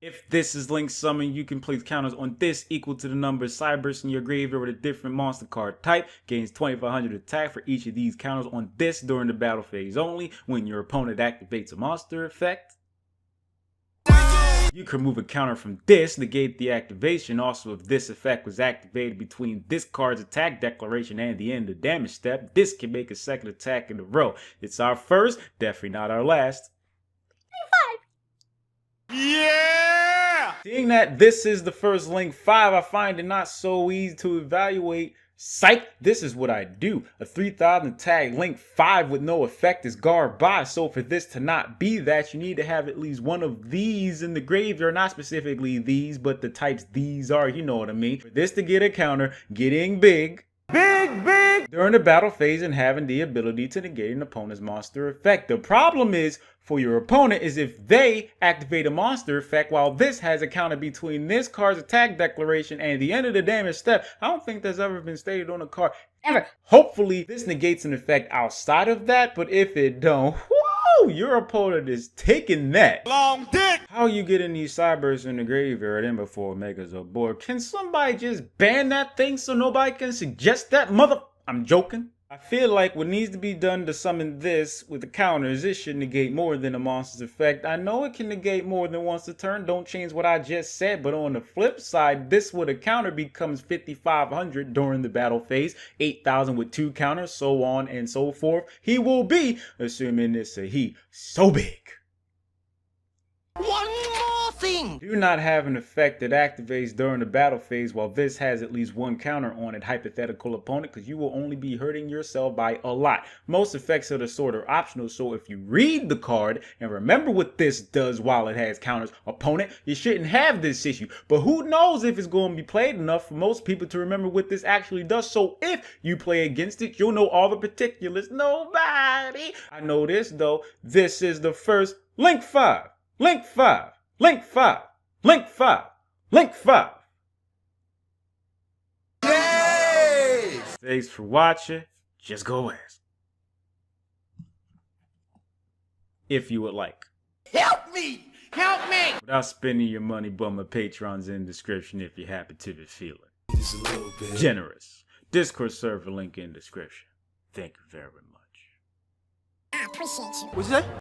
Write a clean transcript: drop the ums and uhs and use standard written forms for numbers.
If this is Link Summon, you can place counters on this equal to the number of Cyberbursts in your graveyard with a different monster card type. Gains 2500 attack for each of these counters on this during the battle phase only. When your opponent activates a monster effect, you can remove a counter from this, negate the activation. Also, if this effect was activated between this card's attack declaration and the end of the damage step, this can make a second attack in a row. It's our first, definitely not our last. Yeah! Seeing that this is the first Link 5, I find it not so easy to evaluate. Psych, this is what I do. A 3000 tag Link 5 with no effect is garbage. So for this to not be that, you need to have at least one of these in the graveyard. Not specifically these, but the types these are, you know what I mean. For this to get a counter, getting big during the battle phase and having the ability to negate an opponent's monster effect. The problem is for your opponent is if they activate a monster effect while this has a counter between this card's attack declaration and the end of the damage step. I don't think that's ever been stated on a card ever. Hopefully this negates an effect outside of that, but if it don't, whoo, your opponent is taking that. Long dick! How you getting these Cyberbursts in the graveyard and before Megas are bored? Can somebody just ban that thing so nobody can suggest that mother... I'm joking. I feel like what needs to be done to summon this with the counters, it should negate more than a monster's effect. I know it can negate more than once a turn, don't change what I just said, but on the flip side, this with a counter becomes 5500 during the battle phase, 8000 with 2 counters, so on and so forth. He will be, assuming it's a he, so big. One more thing! Do not have an effect that activates during the battle phase while this has at least one counter on it, hypothetical opponent, because you will only be hurting yourself by a lot. Most effects of the sort are optional, so if you read the card and remember what this does while it has counters, opponent, you shouldn't have this issue. But who knows if it's going to be played enough for most people to remember what this actually does, so if you play against it, you'll know all the particulars. Nobody! I know this though, this is the first Link 5. Link 5, Link 5, Link 5, Link 5. Yay! Thanks for watching. Just go ask. If you would like. Help me! Help me! Without spending your money, but my Patreon's in the description if you happen to be feeling just a little bit generous. Discord server link in description. Thank you very much. I appreciate you. What's that?